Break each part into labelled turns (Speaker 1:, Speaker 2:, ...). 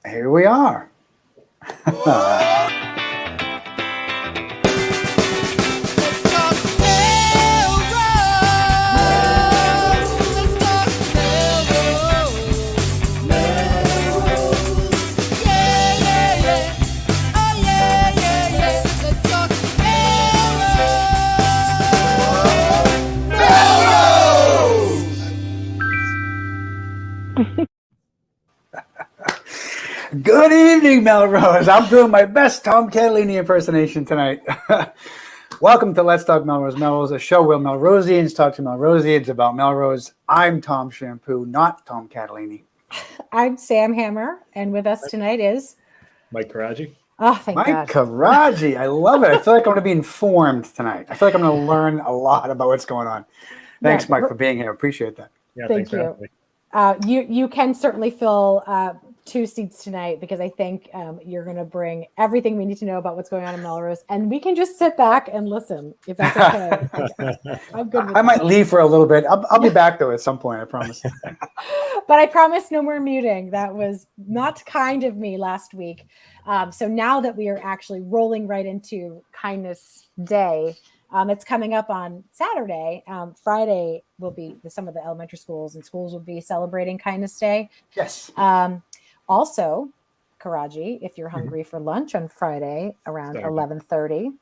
Speaker 1: Here we are. Good evening, Melrose. I'm doing my best Tom Catalini impersonation tonight. Welcome to Let's Talk Melrose. Melrose, a show where Melrosians talk to Melrosians about Melrose. I'm Tom Shampoo, not Tom Catalini.
Speaker 2: I'm Sam Hammer, and with us tonight is
Speaker 3: Mike Karaji.
Speaker 2: Oh, thank God.
Speaker 1: Mike Karaji. I love it. I feel like I'm going to be informed tonight. I feel like I'm going to learn a lot about what's going on. Thanks, Mike, for being here. Appreciate that.
Speaker 3: Yeah,
Speaker 2: thank you. You can certainly fill 2 seats tonight because I think you're going to bring everything we need to know about what's going on in Melrose, and we can just sit back and listen if that's okay. I'm good with
Speaker 1: I might leave for a little bit. I'll be back though at some point, I promise.
Speaker 2: But I promise no more muting. That was not kind of me last week. So now that we are actually rolling right into Kindness Day, it's coming up on Saturday. Friday will be some of the elementary schools and schools will be celebrating Kindness Day.
Speaker 1: Yes.
Speaker 2: Also, Karaji, if you're hungry for lunch on Friday around 11:30,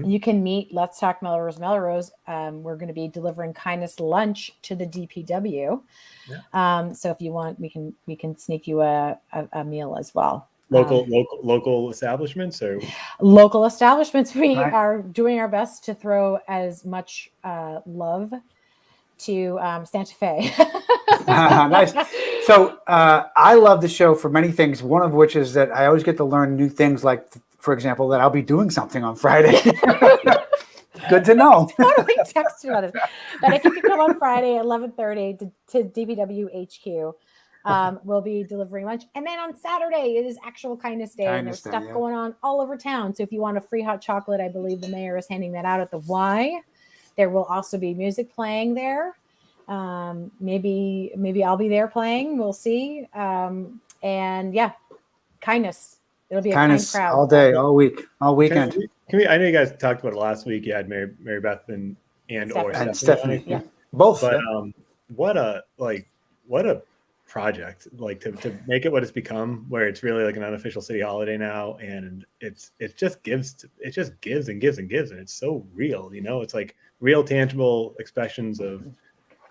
Speaker 2: you can meet Let's Talk Melrose. We're going to be delivering kindness lunch to the DPW. Yeah. So if you want, we can sneak you a meal as well.
Speaker 3: Local establishments or
Speaker 2: local establishments. We are doing our best to throw as much love to Santa Fe.
Speaker 1: Nice. So I love the show for many things, one of which is that I always get to learn new things, like, for example, that I'll be doing something on Friday. Good to know.
Speaker 2: Totally text about it. But if you can come on Friday at 11:30 to DPW HQ, we'll be delivering lunch. And then on Saturday, it is actual Kindness Day, and there's stuff going on all over town. So if you want a free hot chocolate, I believe the mayor is handing that out at the Y. There will also be music playing there. Maybe I'll be there playing. We'll see. And yeah, kindness. It'll be a kind crowd
Speaker 1: all day, all week, all weekend.
Speaker 3: I know you guys talked about it last week. You had Mary Beth and
Speaker 1: Stephanie. Yeah. Both.
Speaker 3: But what a project, like to make it what it's become, where it's really like an unofficial city holiday now, and it just gives and gives, and it's so real. It's like real tangible expressions of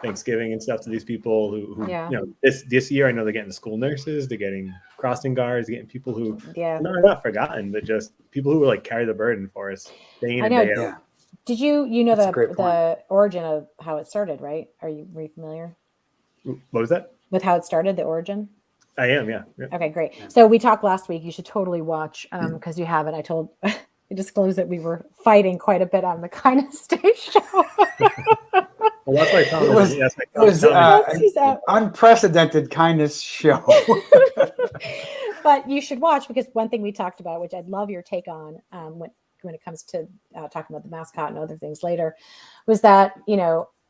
Speaker 3: Thanksgiving and stuff to these people who this year I know they're getting the school nurses, they're getting crossing guards, they're getting people who are not forgotten, but just people who like carry the burden for us day in and day out.
Speaker 2: Did you know the origin of how it started, right? Were you familiar?
Speaker 3: What was that?
Speaker 2: With how it started, the origin?
Speaker 3: I am, yeah.
Speaker 2: Okay, great. So we talked last week. You should totally watch because you haven't. I disclosed that we were fighting quite a bit on the Kindness Day show.
Speaker 3: Well, that's why
Speaker 1: it was an unprecedented kindness show.
Speaker 2: But you should watch, because one thing we talked about, which I'd love your take on when it comes to talking about the mascot and other things later, was that,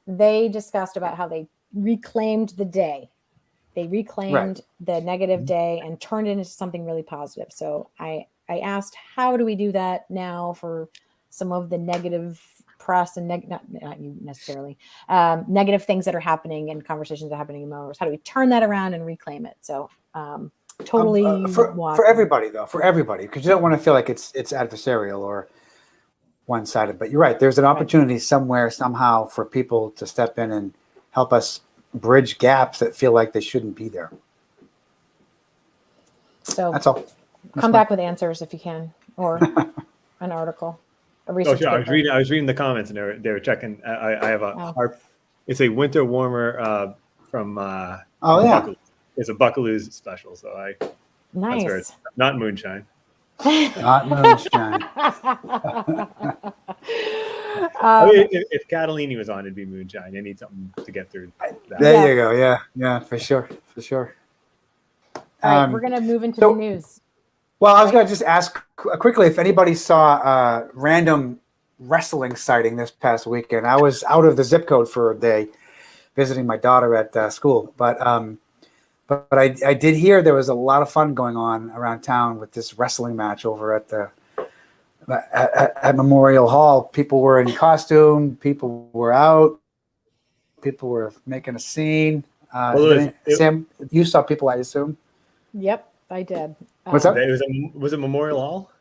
Speaker 2: they discussed about how they reclaimed the day. They reclaimed the negative day and turned it into something really positive. So I asked, how do we do that now for some of the negative press and not you necessarily, negative things that are happening and conversations that are happening in Melrose? How do we turn that around and reclaim it? So totally
Speaker 1: for everybody, because you don't want to feel like it's adversarial or one-sided. But you're right. There's an opportunity somewhere, somehow, for people to step in and help us bridge gaps that feel like they shouldn't be there.
Speaker 2: So
Speaker 1: that's all.
Speaker 2: Come back with answers if you can, or an article.
Speaker 3: I was reading the comments, and they were checking. I have it's a winter warmer from Buckaloo's. It's a Buckaloo's special, so
Speaker 2: nice.
Speaker 3: That's not moonshine.
Speaker 1: Not moonshine.
Speaker 3: If Catalini was on, it'd be moonshine. I need something to get through that.
Speaker 1: There you go. Yeah, for sure.
Speaker 2: All right, we're gonna move into the news.
Speaker 1: Well, I was going to just ask quickly if anybody saw a random wrestling sighting this past weekend. I was out of the zip code for a day visiting my daughter at school, but but I did hear there was a lot of fun going on around town with this wrestling match over at Memorial Hall. People were in costume. People were out. People were making a scene. Sam, you saw people, I assume.
Speaker 2: Yep, I did.
Speaker 1: What's up?
Speaker 3: Was it Memorial Hall?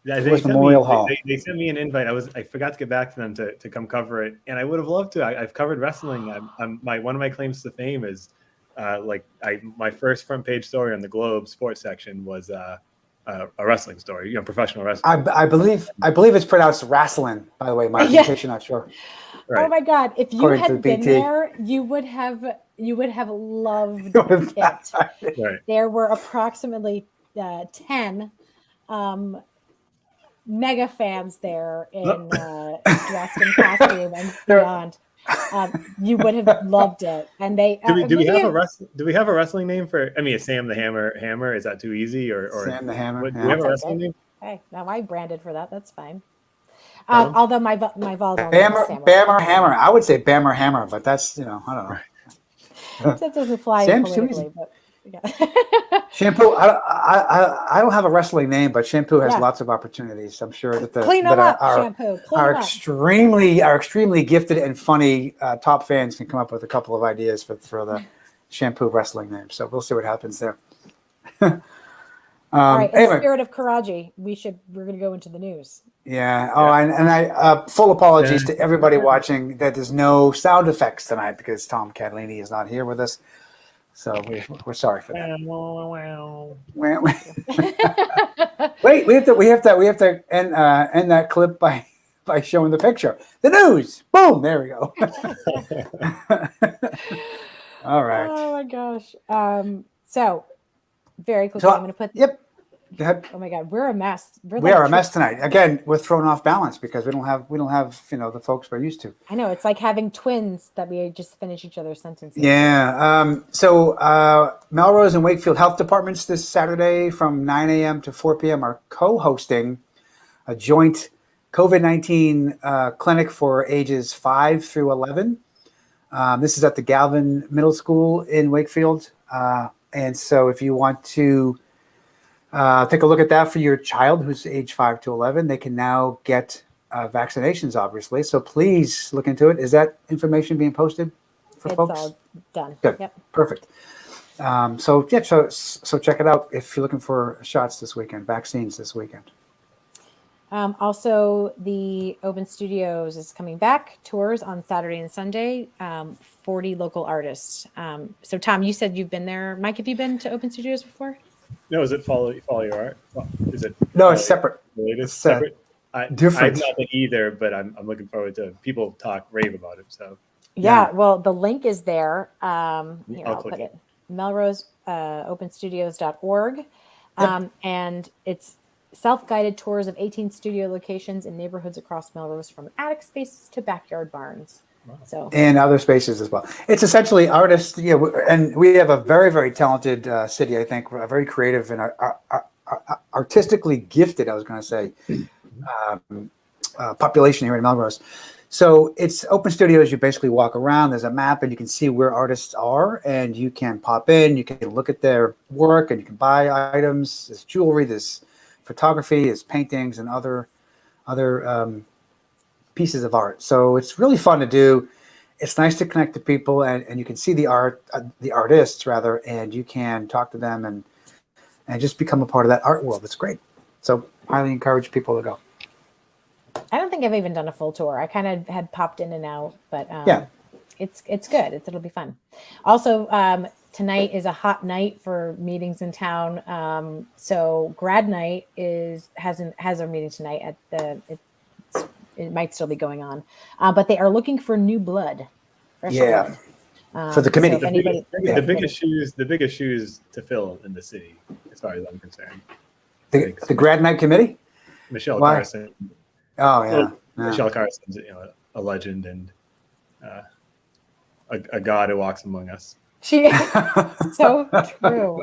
Speaker 3: Yeah,
Speaker 1: it was Memorial Hall.
Speaker 3: They sent me an invite. I forgot to get back to them to come cover it, and I would have loved to. I've covered wrestling. One of my claims to fame is my first front page story on the Globe sports section was a wrestling story, professional wrestling.
Speaker 1: I believe it's pronounced wrestling, by the way, Mike, in case you're not sure.
Speaker 2: Right. Oh my God! If you had been there, you would have loved it.
Speaker 3: Right.
Speaker 2: There were approximately 10 mega fans there in dressed in costume and beyond. You would have loved it. And they
Speaker 3: do we have a wrestling name for? I mean, is Sam the Hammer? Is that too easy? Or
Speaker 1: Sam the Hammer?
Speaker 3: Do we have a wrestling name?
Speaker 2: Hey, now I branded for that. That's fine. Although my volleyball
Speaker 1: Bammer Hammer. I would say Bammer Hammer, but that's I don't know.
Speaker 2: That doesn't fly politically, but yeah.
Speaker 1: Shampoo. I don't have a wrestling name, but Shampoo has lots of opportunities. I'm sure that our extremely gifted and funny top fans can come up with a couple of ideas for the Shampoo wrestling name. So we'll see what happens there.
Speaker 2: All right. In the spirit of Karaji, we're going to go into the news.
Speaker 1: Yeah. Oh, and I full apologies to everybody watching that there's no sound effects tonight because Tom Catalini is not here with us. So we're sorry for that. Wait, we have to end that clip by showing the picture. The news. Boom. There we go. All right.
Speaker 2: Oh my gosh. So very quickly, I'm going to put.
Speaker 1: Yep. Go ahead.
Speaker 2: Oh my God, we're a mess.
Speaker 1: We are a mess tonight. Again, we're thrown off balance because we don't have the folks we're used to.
Speaker 2: I know, it's like having twins that we just finish each other's sentences.
Speaker 1: Yeah. So Melrose and Wakefield Health Departments this Saturday from 9 a.m. to 4 p.m. are co-hosting a joint COVID-19 clinic for ages 5 through 11. This is at the Galvin Middle School in Wakefield. And so if you want to take a look at that for your child who's age 5 to 11. They can now get vaccinations, obviously. So please look into it. Is that information being posted for folks?
Speaker 2: It's all done.
Speaker 1: Good.
Speaker 2: Yep.
Speaker 1: Perfect. So check it out if you're looking for shots this weekend, vaccines this weekend.
Speaker 2: Also, the Open Studios is coming back. Tours on Saturday and Sunday. 40 local artists. So Tom, you said you've been there. Mike, have you been to Open Studios before?
Speaker 3: No, is it follow your art? Is it?
Speaker 1: No, it's separate.
Speaker 3: It's separate.
Speaker 1: Different.
Speaker 3: I've not been either, but I'm looking forward to people rave about it. So
Speaker 2: yeah. Well, the link is there. I'll put it.
Speaker 3: Melrose
Speaker 2: openstudios.org, and it's self-guided tours of 18 studio locations in neighborhoods across Melrose, from attic spaces to backyard barns.
Speaker 3: Wow.
Speaker 2: So
Speaker 1: and other spaces as well. It's essentially artists, and we have a very, very talented city. I think very creative and artistically gifted. I was going to say population here in Melrose. So it's Open Studios. You basically walk around. There's a map, and you can see where artists are, and you can pop in. You can look at their work, and you can buy items. There's jewelry. There's photography. There's paintings and other pieces of art. So it's really fun to do. It's nice to connect to people, and you can see the artists rather, and you can talk to them and just become a part of that art world. It's great. So highly encourage people to go.
Speaker 2: I don't think I've even done a full tour. I kind of had popped in and out, but it's good. It'll be fun. Also, tonight is a hot night for meetings in town. So grad night has a meeting tonight at it might still be going on, but they are looking for new blood. Blood.
Speaker 1: For the committee.
Speaker 2: So
Speaker 3: the biggest shoes to fill in the city, as far as I'm concerned.
Speaker 1: The grad night committee?
Speaker 3: Michelle Carson.
Speaker 1: Oh yeah.
Speaker 3: Michelle Carson's a legend and a god who walks among us.
Speaker 2: She is so true.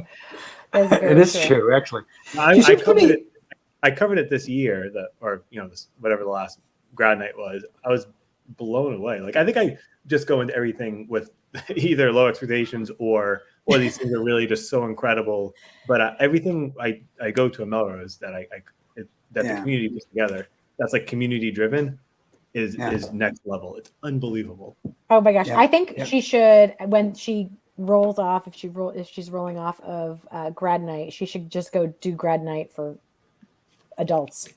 Speaker 1: It is true, actually.
Speaker 3: I covered it this year, whatever the last grad night was. I was blown away. Like, I think I just go into everything with either low expectations or these things are really just so incredible. But everything I go to a Melrose that the community puts together, that's like community driven, is next level. It's unbelievable.
Speaker 2: Oh my gosh.
Speaker 1: Yeah.
Speaker 2: I think she should, when she rolls off, if she's rolling off of grad night, she should just go do grad night for adults.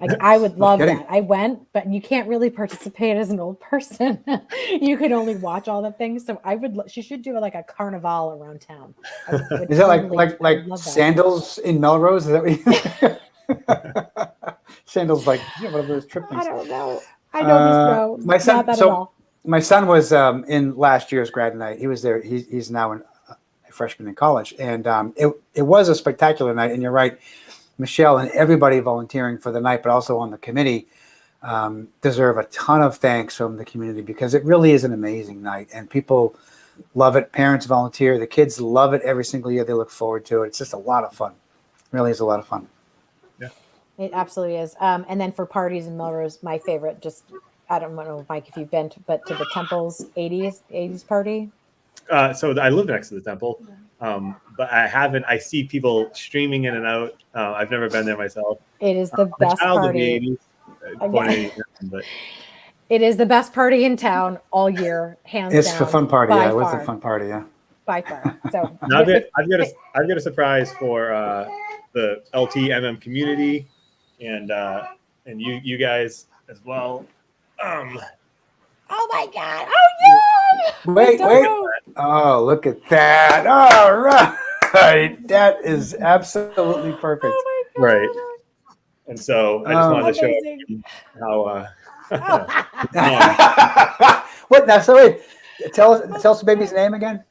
Speaker 2: Like, I would love that. I went, but you can't really participate as an old person. You could only watch all the things. So she should do like a carnival around town.
Speaker 1: Is that like sandals in Melrose? Is that what sandals, like one of those trip things?
Speaker 2: I don't know. I know
Speaker 1: my son,
Speaker 2: not that at all.
Speaker 1: My son was in last year's grad night. He was there. He's now a freshman in college, and it was a spectacular night. And you're right, Michelle and everybody volunteering for the night, but also on the committee, deserve a ton of thanks from the community, because it really is an amazing night, and people love it. Parents volunteer. The kids love it every single year. They look forward to it. It's just a lot of fun. It really is a lot of fun.
Speaker 2: Yeah, it absolutely is. And then for parties in Melrose, my favorite, just, I don't know, Mike, if you've been to the Temple's 80s party.
Speaker 3: So I live next to the Temple, but I haven't. I see people streaming in and out. I've never been there myself.
Speaker 2: It is the best party.
Speaker 3: But
Speaker 2: it is the best party in town all year, hands down.
Speaker 1: It's a fun party. Yeah, it was a fun party. Yeah,
Speaker 2: by far. So
Speaker 3: now I've got a surprise for the LTMM community and you guys as well.
Speaker 2: Oh my God! Oh no!
Speaker 1: Wait! Oh, look at that! All right, that is absolutely perfect.
Speaker 2: Oh my God.
Speaker 3: Right. And so I just wanted to show how.
Speaker 1: What now? So wait, tell us the baby's name again.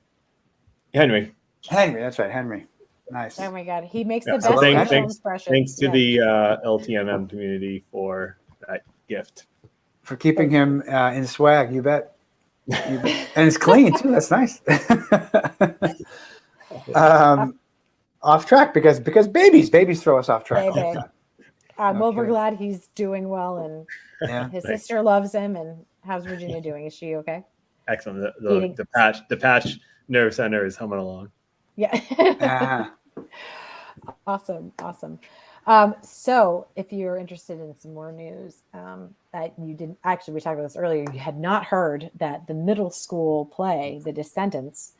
Speaker 3: Henry.
Speaker 1: That's right, Henry. Nice.
Speaker 2: Oh my God, he makes the best facial expressions.
Speaker 3: Thanks to the LTMM community for that gift.
Speaker 1: For keeping him in swag, you bet. And it's clean too. That's nice. Off track because babies throw us off track.
Speaker 2: Well, we're glad he's doing well, and his sister loves him. And how's Virginia doing? Is she okay?
Speaker 3: Excellent. The patch nerve center is humming along.
Speaker 2: Yeah. Awesome. So if you're interested in some more news, that you didn't actually, we talked about this earlier, you had not heard that the middle school play, The Descendants,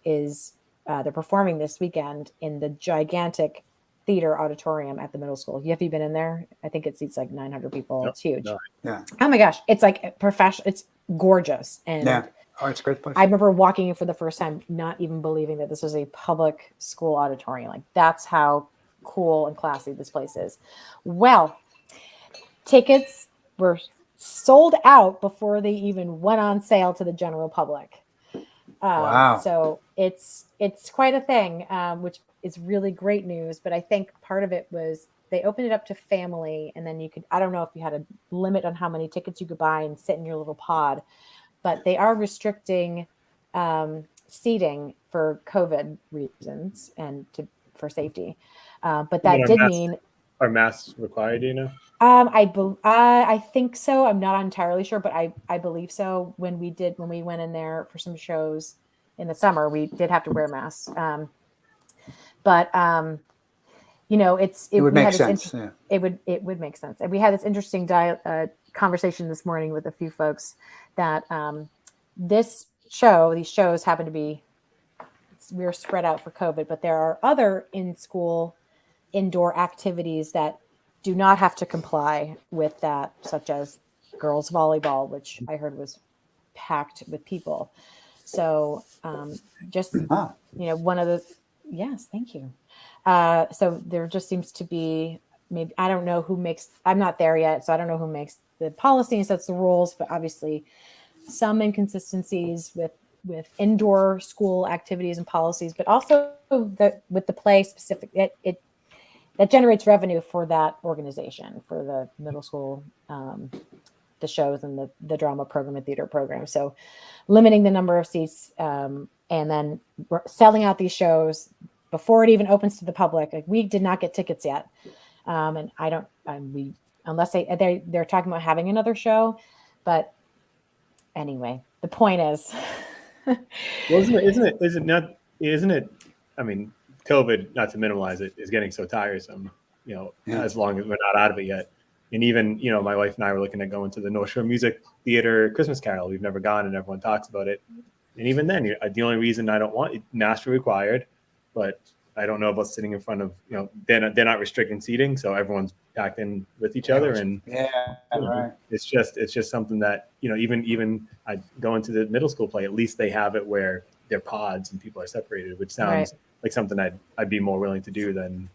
Speaker 2: is they're performing this weekend in the gigantic theater auditorium at the middle school. Have you been in there? I think it seats like 900 people. It's huge. No.
Speaker 1: Yeah.
Speaker 2: Oh my gosh. It's like professional. It's gorgeous. And
Speaker 1: it's a great place.
Speaker 2: I remember walking in for the first time, not even believing that this was a public school auditorium. Like, that's how cool and classy this place is. Well, tickets were sold out before they even went on sale to the general public.
Speaker 1: Wow.
Speaker 2: So it's quite a thing, which is really great news. But I think part of it was they opened it up to family, and then you could, I don't know if you had a limit on how many tickets you could buy and sit in your little pod, but they are restricting seating for COVID reasons and for safety. But that did mean,
Speaker 3: are masks required? Do you know?
Speaker 2: I think so. I'm not entirely sure, but I believe so. When we went in there for some shows in the summer, we did have to wear masks. But it would make sense. It would make sense. And we had this interesting conversation this morning with a few folks that these shows happen to be, we're spread out for COVID, but there are other in-school indoor activities that do not have to comply with that, such as girls volleyball, which I heard was packed with people. So one of the, yes, thank you. So there just seems to be, maybe, I don't know who makes, I'm not there yet, so I don't know who makes the policy and sets the rules, but obviously some inconsistencies with indoor school activities and policies, but also with the play specific, that generates revenue for that organization, for the middle school, the shows and the drama program and theater program. So limiting the number of seats, and then selling out these shows before it even opens to the public. Like, we did not get tickets yet. And unless they're talking about having another show, but anyway, the point is
Speaker 3: Well, isn't it? I mean, COVID, not to minimize it, is getting so tiresome.
Speaker 1: Yeah.
Speaker 3: As long as we're not out of it yet. And even, my wife and I were looking at going to the North Shore Music Theater Christmas Carol. We've never gone, and everyone talks about it. And even then, the only reason I don't want it, mask required, but I don't know about sitting in front of, they're not restricting seating, so everyone's packed in with each other, and
Speaker 1: Right.
Speaker 3: it's just something that, even I go into the middle school play, at least they have it where they're pods and people are separated, which sounds like something I'd be more willing to do than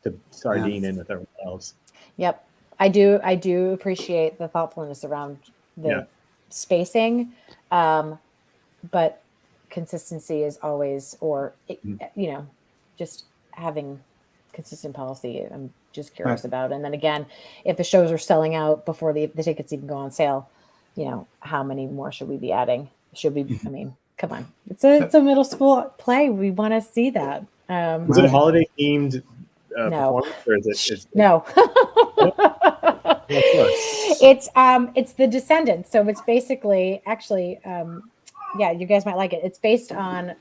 Speaker 3: to sardine in with everyone else.
Speaker 2: Yep. I do appreciate the thoughtfulness around the spacing. But consistency is always, just having consistent policy. I'm just curious about. And then again, if the shows are selling out before the tickets even go on sale, how many more should we be adding? Should we? I mean, come on, it's a middle school play. We want to see that.
Speaker 3: Is it a holiday themed
Speaker 2: no,
Speaker 3: performance, or is it?
Speaker 2: No. It's the Descendants. So it's basically actually, you guys might like it. It's based on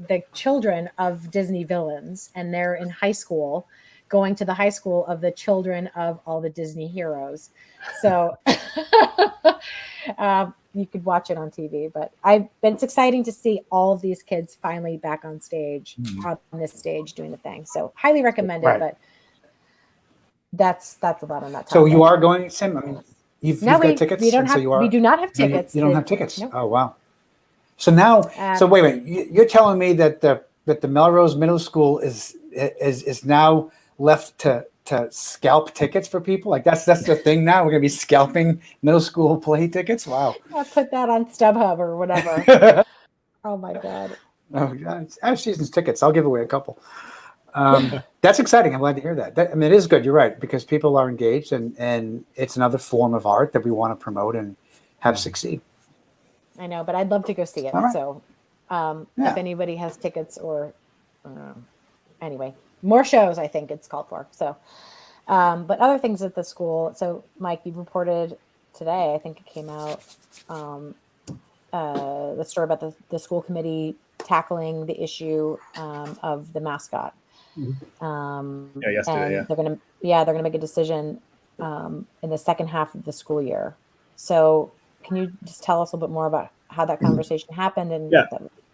Speaker 2: the children of Disney villains, and they're in high school, going to the high school of the children of all the Disney heroes. So you could watch it on TV, but it's exciting to see all of these kids finally back on stage, on this stage doing the thing. So highly recommend it, but that's about on that topic.
Speaker 1: So you are going, Sim? I mean, you've got tickets?
Speaker 2: We don't have, we do not have tickets.
Speaker 1: You don't have tickets?
Speaker 2: Nope.
Speaker 1: Oh, wow. So now, so wait a minute. You're telling me that the Melrose Middle School is now left to scalp tickets for people? Like that's the thing now? We're going to be scalping middle school play tickets? Wow.
Speaker 2: I'll put that on StubHub or whatever. Oh, my God.
Speaker 1: Oh, God. I have season's tickets. I'll give away a couple. That's exciting. I'm glad to hear that. I mean, it is good. You're right, because people are engaged, and it's another form of art that we want to promote and have succeed.
Speaker 2: I know, but I'd love to go see it. Right. So if anybody has tickets or anyway, more shows, I think it's called for. So, but other things at the school. So Mike, you reported today, I think it came out, the story about the school committee tackling the issue of the mascot.
Speaker 3: Yesterday.
Speaker 2: And they're gonna make a decision in the second half of the school year. So can you just tell us a little bit more about how that conversation happened? And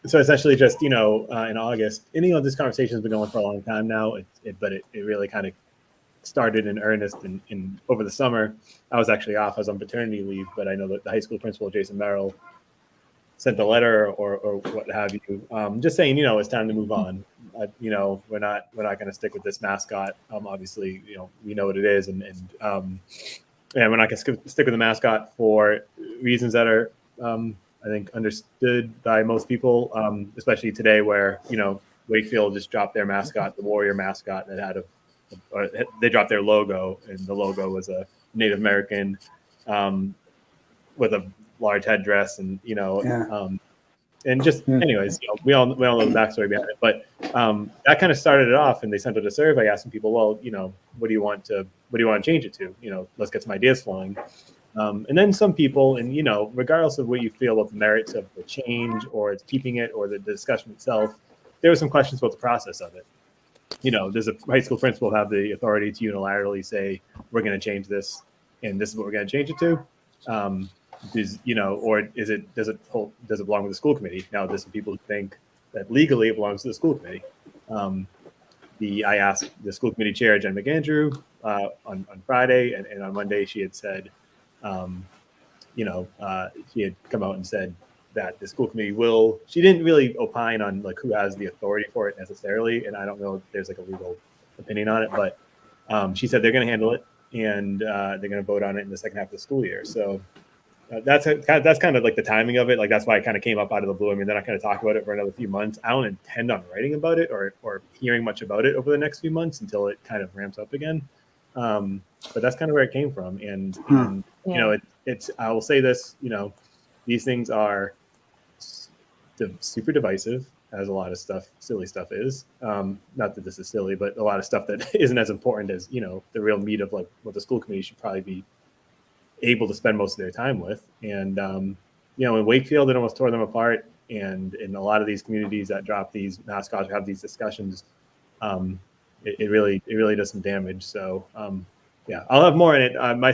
Speaker 3: so essentially, just in August, this conversation has been going for a long time now. But it really kind of started in earnest in over the summer. I was actually off; I was on paternity leave, but I know that the high school principal, Jason Merrill, sent a letter or what have you, just saying, it's time to move on. We're not going to stick with this mascot. Obviously, we know what it is, and we're not going to stick with the mascot for reasons that are, I think, understood by most people, especially today, where Wakefield just dropped their mascot, the Warrior mascot, that had they dropped their logo, and the logo was a Native American with a large headdress, and and just anyways, we all know the backstory behind it. But that kind of started it off, and they sent out a survey asking people, well, what do you want to change it to? Let's get some ideas flowing. And then some people, and regardless of what you feel about the merits of the change or it's keeping it or the discussion itself, there were some questions about the process of it. Does a high school principal have the authority to unilaterally say, we're going to change this, and this is what we're going to change it to? Or does it belong with the school committee? Now, there's some people who think that legally it belongs to the school committee. I asked the school committee chair, Jen McAndrew, on Friday, and on Monday she had said, she had come out and said that the school committee she didn't really opine on like who has the authority for it necessarily, and I don't know if there's like a legal opinion on it, but she said they're going to handle it, and they're going to vote on it in the second half of the school year. So that's kind of like the timing of it. Like that's why it kind of came up out of the blue. I mean, they're not going to talk about it for another few months. I don't intend on writing about it or hearing much about it over the next few months until it kind of ramps up again. But that's kind of where it came from. And it's I will say this, these things are super divisive, as a lot of silly stuff is. Not that this is silly, but a lot of stuff that isn't as important as, the real meat of like what the school committee should probably be able to spend most of their time with. And, in Wakefield, it almost tore them apart. And in a lot of these communities that drop these mascots or have these discussions, it really does some damage. So yeah, I'll have more in it. My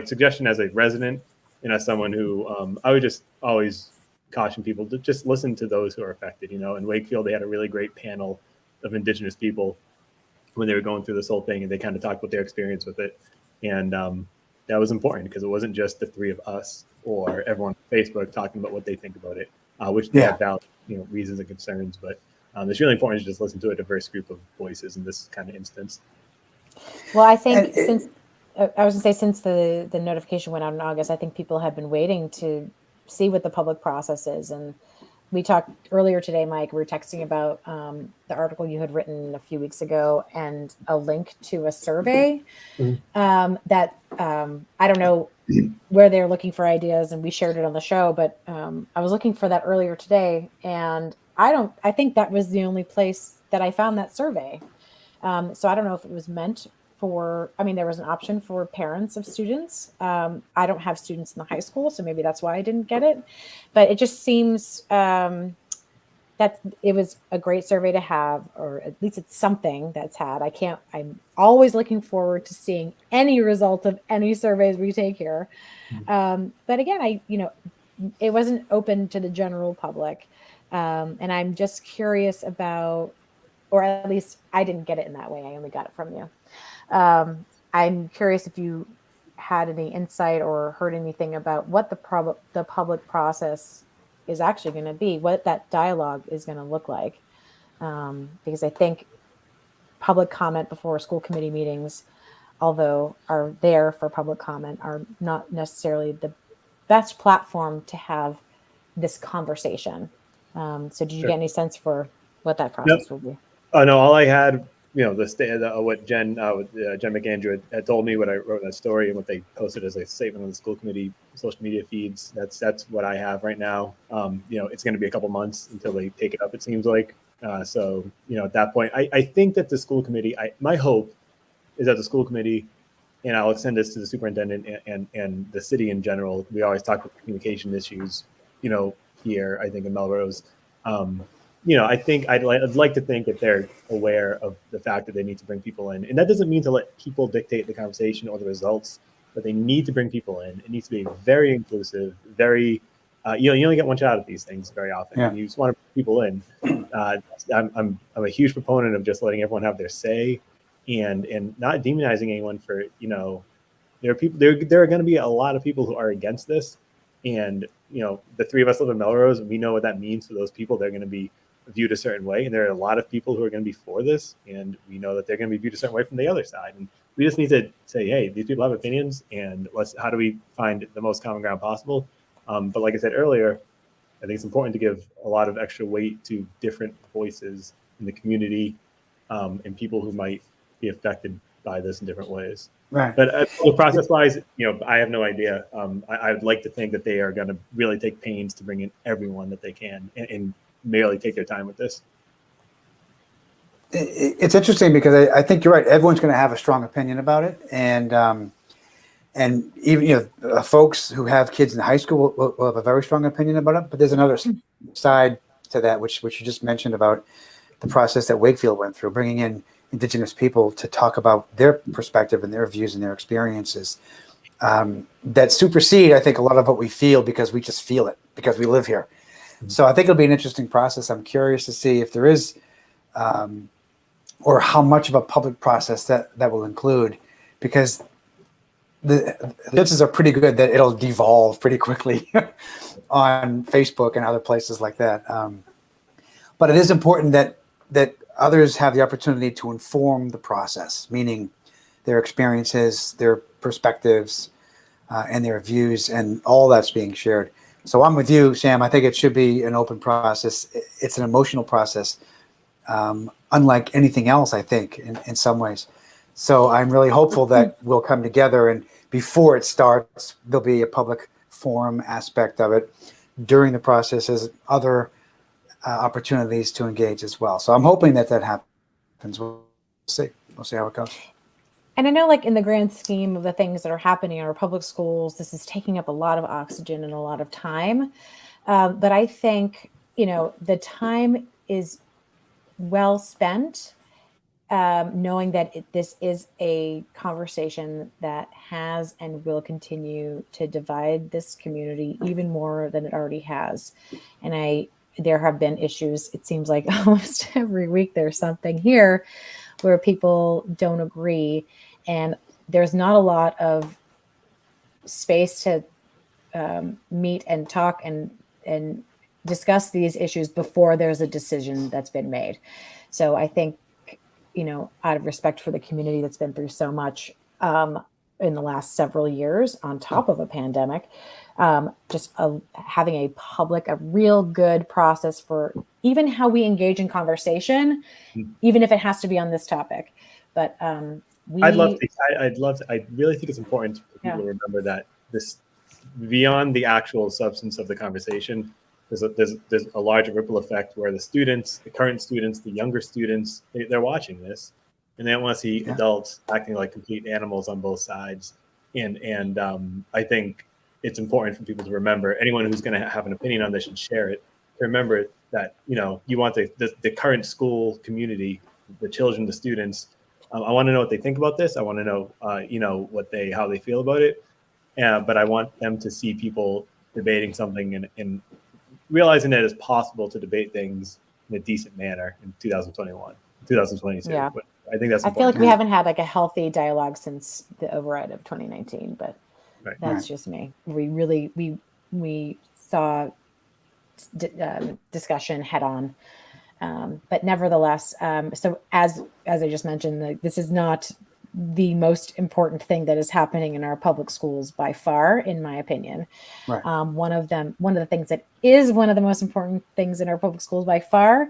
Speaker 3: suggestion as a resident and as someone who I would just always caution people to just listen to those who are affected. In Wakefield, they had a really great panel of Indigenous people when they were going through this whole thing, and they kind of talked about their experience with it. And that was important because it wasn't just the three of us or everyone on Facebook talking about what they think about it, which they have valid reasons and concerns. But it's really important to just listen to a diverse group of voices in this kind of instance.
Speaker 2: Well, I think since the notification went out in August, I think people have been waiting to see what the public process is. And we talked earlier today, Mike, we were texting about the article you had written a few weeks ago and a link to a survey that I don't know where they're looking for ideas, and we shared it on the show, but I was looking for that earlier today, and I think that was the only place that I found that survey. So I don't know if it was meant for, there was an option for parents of students. I don't have students in the high school, so maybe that's why I didn't get it. But it just seems that it was a great survey to have, or at least it's something that's had. I'm always looking forward to seeing any result of any surveys we take here. But again, it wasn't open to the general public. And I'm just curious about, or at least I didn't get it in that way. I only got it from you. I'm curious if you had any insight or heard anything about what the public process is actually going to be, what that dialogue is going to look like. Because I think public comment before school committee meetings, although are there for public comment, are not necessarily the best platform to have this conversation. So did you get any sense for what that process will be?
Speaker 3: Oh no, all I had, what Jen McAndrew had told me, what I wrote in that story, and what they posted as a statement on the school committee social media feeds. That's what I have right now. It's going to be a couple months until they take it up, it seems like. So at that point, I think that the school committee, my hope is that the school committee, and I'll extend this to the superintendent and the city in general. We always talk about communication issues, here, I think in Melrose. I think I'd like to think that they're aware of the fact that they need to bring people in. And that doesn't mean to let people dictate the conversation or the results, but they need to bring people in. It needs to be very inclusive, very, you only get one shot at these things very often. Yeah. And you just want to bring people in. I'm a huge proponent of just letting everyone have their say and not demonizing anyone for, there are going to be a lot of people who are against this. And, the three of us live in Melrose, and we know what that means for those people. They're going to be viewed a certain way. And there are a lot of people who are going to be for this. And we know that they're going to be viewed a certain way from the other side. And we just need to say, hey, these people have opinions, and how do we find the most common ground possible? But like I said earlier, I think it's important to give a lot of extra weight to different voices in the community and people who might be affected by this in different ways.
Speaker 1: Right.
Speaker 3: But process-wise, I have no idea. I would like to think that they are going to really take pains to bring in everyone that they can and merely take their time with this.
Speaker 1: It's interesting because I think you're right. Everyone's going to have a strong opinion about it, and even folks who have kids in high school will have a very strong opinion about it. But there's another side to that, which you just mentioned about the process that Wakefield went through, bringing in Indigenous people to talk about their perspective and their views and their experiences that supersede, I think, a lot of what we feel because we just feel it because we live here. So I think it'll be an interesting process. I'm curious to see if there is or how much of a public process that will include, because the chances are pretty good that it'll devolve pretty quickly on Facebook and other places like that. But it is important that others have the opportunity to inform the process, meaning their experiences, their perspectives, and their views, and all that's being shared. So I'm with you, Sam. I think it should be an open process. It's an emotional process, unlike anything else, I think, in some ways. So I'm really hopeful that we'll come together, and before it starts, there'll be a public forum aspect of it. During the process, there's other opportunities to engage as well. So I'm hoping that happens. We'll see. We'll see how it goes.
Speaker 2: And I know, like, in the grand scheme of the things that are happening in our public schools, this is taking up a lot of oxygen and a lot of time. But I think the time is well spent, knowing that this is a conversation that has and will continue to divide this community even more than it already has. And there have been issues. It seems like almost every week there's something here where people don't agree, and there's not a lot of space to meet and talk and discuss these issues before there's a decision that's been made. So I think, out of respect for the community that's been through so much in the last several years on top of a pandemic, having a real good process for even how we engage in conversation, even if it has to be on this topic. But I
Speaker 3: really think it's important for people to remember that this, beyond the actual substance of the conversation, there's a larger ripple effect where the current students, the younger students, they're watching this, and they don't want to see adults acting like complete animals on both sides. And I think it's important for people to remember, anyone who's going to have an opinion on this should share it, to remember that, you want the current school community, the children, the students. I want to know what they think about this. I want to know, how they feel about it. But I want them to see people debating something and realizing that it's possible to debate things in a decent manner in 2021, 2022.
Speaker 2: Yeah.
Speaker 3: But I think that's important.
Speaker 2: I feel like we haven't had like a healthy dialogue since the override of 2019, but that's just me. We saw discussion head on. But nevertheless, so as I just mentioned, this is not the most important thing that is happening in our public schools by far, in my opinion.
Speaker 1: Right.
Speaker 2: One of the things that is one of the most important things in our public schools by far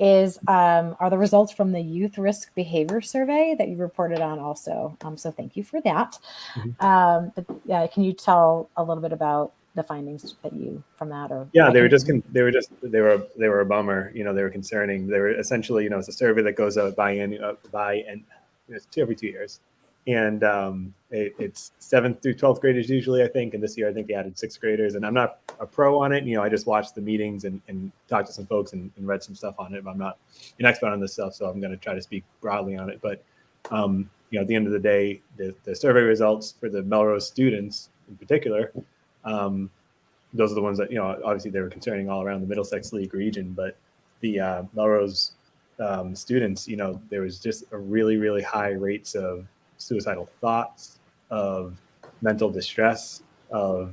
Speaker 2: are the results from the Youth Risk Behavior Survey that you reported on also. So thank you for that.
Speaker 3: Mm-hmm.
Speaker 2: But can you tell a little bit about the findings from that? Or
Speaker 3: they were a bummer. They were concerning. They were essentially, it's a survey that goes out it's every 2 years, and it's 7th through 12th graders usually, I think. And this year, I think they added 6th graders. And I'm not a pro on it. I just watched the meetings and talked to some folks and read some stuff on it. But I'm not an expert on this stuff, so I'm going to try to speak broadly on it. But at the end of the day, the survey results for the Melrose students in particular, those are the ones that, obviously they were concerning all around the Middlesex League region. But the Melrose students, there was just a really, really high rates of suicidal thoughts, of mental distress, of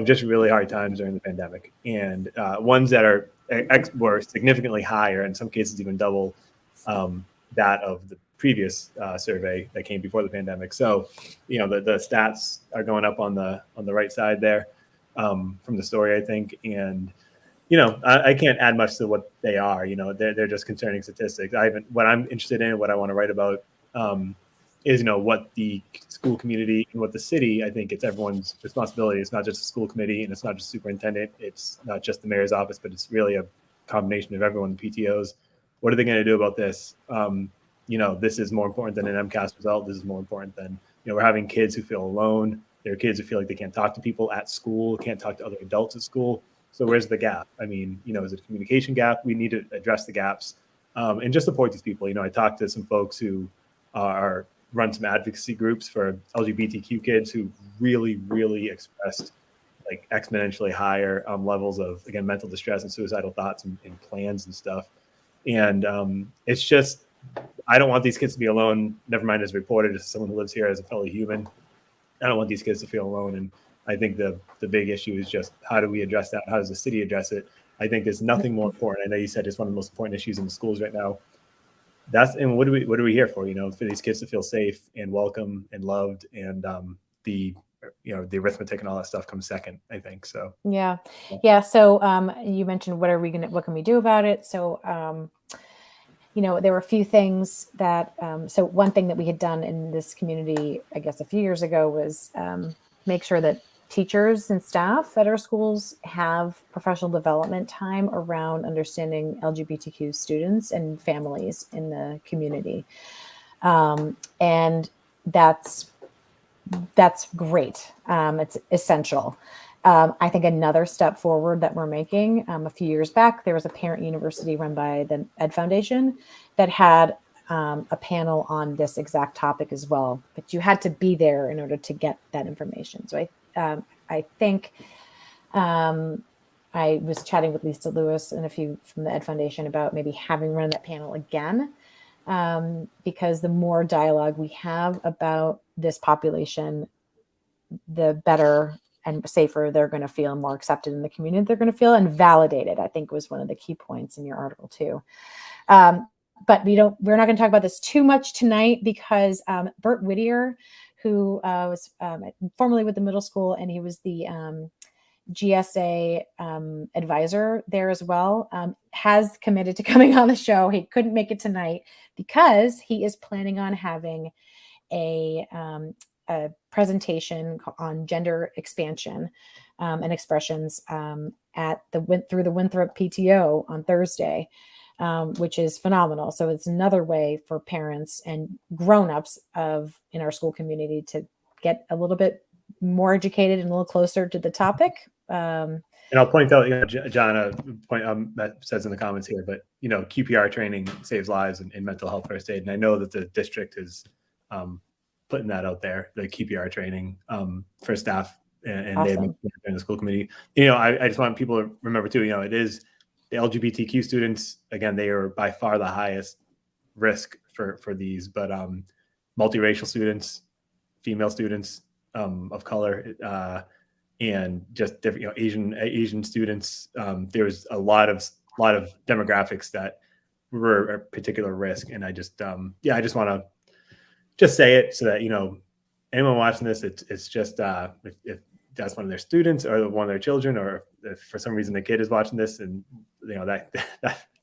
Speaker 3: just really hard times during the pandemic, and ones that were significantly higher, in some cases even double that of the previous survey that came before the pandemic. So, the stats are going up on the right side there from the story, I think, and I can't add much to what they are. They're just concerning statistics. What I'm interested in, what I want to write about, is what the school community and what the city. I think it's everyone's responsibility. It's not just the school committee, and it's not just superintendent. It's not just the mayor's office, but it's really a combination of everyone. The PTOs. What are they going to do about this? This is more important than an MCAS result. This is more important than we're having kids who feel alone. There are kids who feel like they can't talk to people at school, can't talk to other adults at school. So where's the gap? I mean, is it a communication gap? We need to address the gaps and just support these people. I talked to some folks who run some advocacy groups for LGBTQ kids who really, really expressed like exponentially higher levels of, again, mental distress and suicidal thoughts and plans and stuff. And it's just, I don't want these kids to be alone. Never mind as reported, as someone who lives here as a fellow human. I don't want these kids to feel alone. And I think the big issue is just how do we address that? How does the city address it? I think there's nothing more important. I know you said it's one of the most important issues in the schools right now. And what are we here for? For these kids to feel safe and welcome and loved, and the arithmetic and all that stuff comes second, I think. So
Speaker 2: yeah. So you mentioned what can we do about it? So there were a few things that. So one thing that we had done in this community, I guess a few years ago, was make sure that teachers and staff at our schools have professional development time around understanding LGBTQ students and families in the community. And that's great. It's essential. I think another step forward that we're making, a few years back, there was a parent university run by the Ed Foundation that had a panel on this exact topic as well, but you had to be there in order to get that information. So I think I was chatting with Lisa Lewis and a few from the Ed Foundation about maybe having run that panel again, because the more dialogue we have about this population, the better and safer they're going to feel, more accepted in the community they're going to feel, and validated, I think, was one of the key points in your article too. But we're not going to talk about this too much tonight, because Bert Whittier, who was formerly with the middle school, and he was the GSA advisor there as well, has committed to coming on the show. He couldn't make it tonight because he is planning on having a presentation on gender expansion and expressions through the Winthrop PTO on Thursday, which is phenomenal. So it's another way for parents and grownups in our school community to get a little bit more educated and a little closer to the topic.
Speaker 3: And I'll point out, John, that says in the comments here, but QPR training saves lives in mental health first aid, and I know that the district is putting that out there, the QPR training for staff, and awesome. They've been in the school committee. I just want people to remember too, it is the LGBTQ students, again, they are by far the highest risk for these, but multiracial students, female students of color, and just different, Asian students. There was a lot of demographics that were a particular risk, and I just I just want to just say it so that anyone watching this, it's just if that's one of their students or one of their children, or if for some reason the kid is watching this, and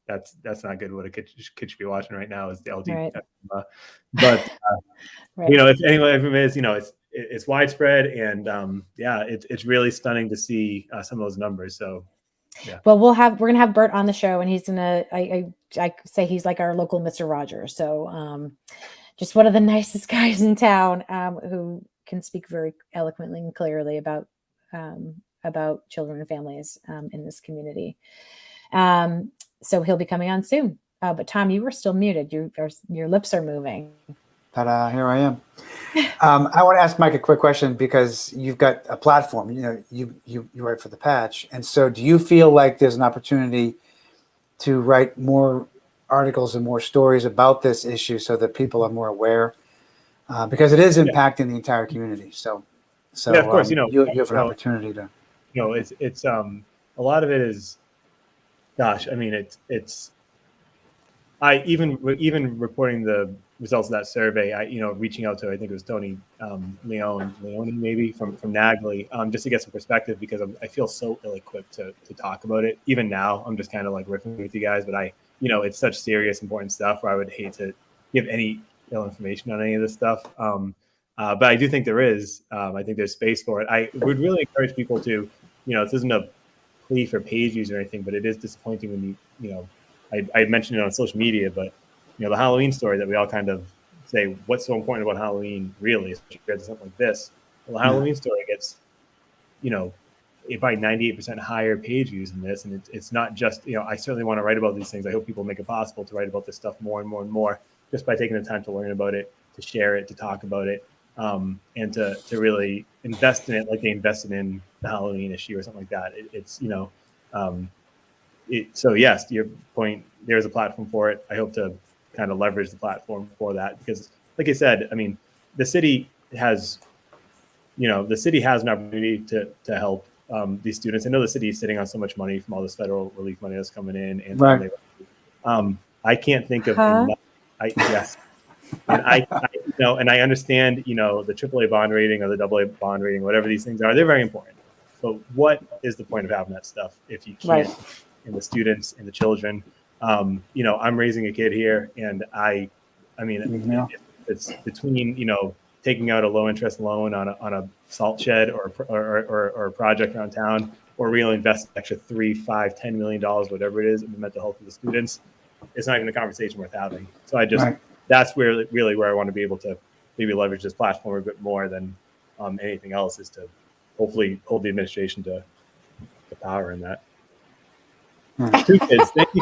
Speaker 3: that's not good. What a kid should be watching right now is the LGBT. Right. But right. If anyone is, it's widespread, and it's really stunning to see some of those numbers. So yeah.
Speaker 2: Well, we're gonna have Bert on the show, and he's gonna I say he's like our local Mr. Rogers. So just one of the nicest guys in town, who can speak very eloquently and clearly about children and families in this community. So he'll be coming on soon. But Tom, you were still muted. Your lips are moving.
Speaker 1: Ta-da, here I am. I want to ask Mike a quick question, because you've got a platform. You write for The Patch, and so do you feel like there's an opportunity to write more articles and more stories about this issue so that people are more aware? Because it is impacting the entire community. So
Speaker 3: of course,
Speaker 1: you have an opportunity to.
Speaker 3: It's a lot of it is. Gosh, I mean, I even reporting the results of that survey, reaching out to, I think it was Tony Leone maybe from Nagley, just to get some perspective, because I feel so ill-equipped to talk about it. Even now, I'm just kind of like riffing with you guys, but it's such serious, important stuff where I would hate to give any ill information on any of this stuff. But I do think there is. I think there's space for it. I would really encourage people to, this isn't a plea for page views or anything, but it is disappointing when I mentioned it on social media, but the Halloween story that we all kind of say, what's so important about Halloween really, compared to something like this? Well, the Halloween story gets, probably 98% higher page views than this, and it's not just, I certainly want to write about these things. I hope people make it possible to write about this stuff more and more and more, just by taking the time to learn about it, to share it, to talk about it, and to really invest in it like they invested in the Halloween issue or something like that. So yes, to your point, there's a platform for it. I hope to kind of leverage the platform for that, because like I said, I mean, the city has an opportunity to help these students. I know the city is sitting on so much money from all this federal relief money that's coming in, and
Speaker 1: right.
Speaker 3: I can't think of enough. Yes. And and I understand, the AAA bond rating or the AA bond rating, whatever these things are, they're very important. But what is the point of having that stuff if you can't, and the students and the children? I'm raising a kid here, and it's between, taking out a low interest loan on a salt shed or a project around town, or really invest an extra $3, $5, $10 million, whatever it is, in the mental health of the students. It's not even a conversation worth having. So that's where I want to be able to maybe leverage this platform a bit more than anything else, is to hopefully hold the administration to power in that. 2 kids. Thank you.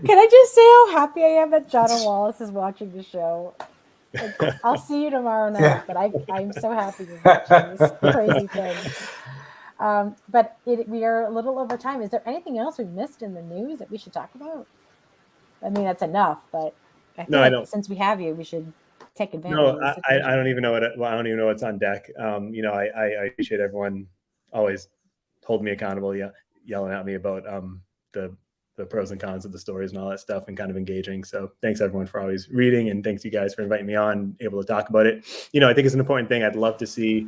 Speaker 2: Can I just say how happy I am that John Wallace is watching the show? Like, I'll see you tomorrow night,
Speaker 1: Yeah.
Speaker 2: but I'm so happy you're watching this crazy thing. But we are a little over time. Is there anything else we missed in the news that we should talk about? I mean, that's enough, but I feel
Speaker 3: I
Speaker 2: like
Speaker 3: don't.
Speaker 2: since we have you, we should take advantage
Speaker 3: No,
Speaker 2: of the
Speaker 3: I
Speaker 2: situation.
Speaker 3: don't even know I don't even know what's on deck. I appreciate everyone always holding me accountable, yelling at me about the pros and cons of the stories and all that stuff, and kind of engaging. So thanks everyone for always reading, and thanks you guys for inviting me on, able to talk about it. I think it's an important thing. I'd love to see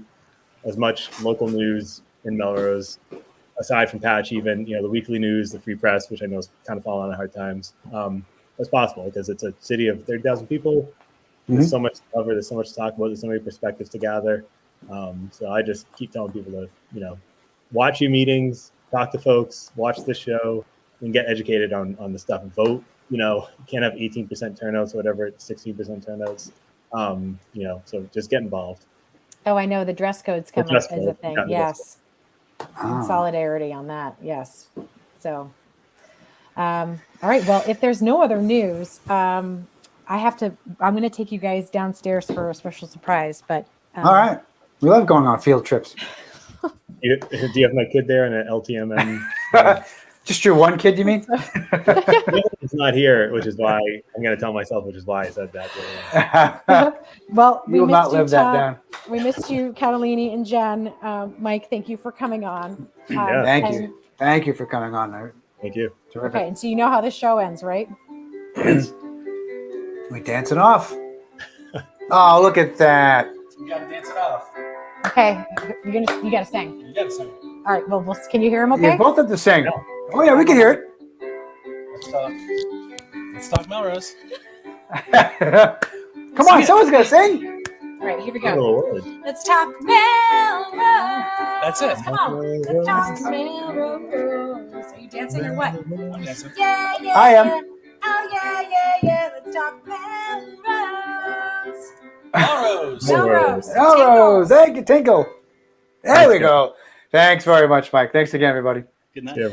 Speaker 3: as much local news in Melrose, aside from Patch, even the weekly news, the free press, which I know is kind of falling on hard times, as possible, because it's a city of 30,000 people. There's so much to cover. There's so much to talk about. There's so many perspectives to gather. So I just keep telling people to, watch your meetings, talk to folks, watch the show, and get educated on the stuff. Vote. You can't have 18% turnouts or whatever, 16% turnouts. So just get involved.
Speaker 2: Oh, I know the dress codes come up as a thing.
Speaker 3: Yeah,
Speaker 2: yes. In solidarity on that. Yes. So, all right. Well, if there's no other news, I'm going to take you guys downstairs for a special surprise, but.
Speaker 1: All right. We love going on field trips.
Speaker 3: Do you have my kid there in an LTMM?
Speaker 1: Just your one kid, you mean?
Speaker 3: It's not here, which is why I'm going to tell myself, which is why I said that.
Speaker 2: Well,
Speaker 1: we will not live that down.
Speaker 2: We missed you, Catalini and Jen. Mike, thank you for coming on.
Speaker 1: Thank you. Thank you for coming on.
Speaker 3: Thank you.
Speaker 1: Terrific.
Speaker 2: Okay, and so you know how the show ends, right?
Speaker 1: We dancing off. Oh, look at that.
Speaker 4: You gotta dance it off.
Speaker 2: Okay, you gotta sing.
Speaker 4: You gotta sing.
Speaker 2: All right. Well, can you hear him? Okay.
Speaker 1: You both have to sing. Oh yeah, we can hear it.
Speaker 4: Let's talk Melrose.
Speaker 1: Come on, someone's gonna sing.
Speaker 2: All right, here we go. Let's talk Melrose.
Speaker 4: That's it.
Speaker 2: Come on. Let's talk Melrose. Are you dancing or what?
Speaker 4: I'm dancing.
Speaker 2: Yeah.
Speaker 1: I am.
Speaker 2: Oh yeah. Let's talk Melrose.
Speaker 4: Melrose.
Speaker 1: Melrose. Thank you, Tinkle. There we go. Thanks very much, Mike. Thanks again, everybody.
Speaker 4: Good night.
Speaker 3: Yeah,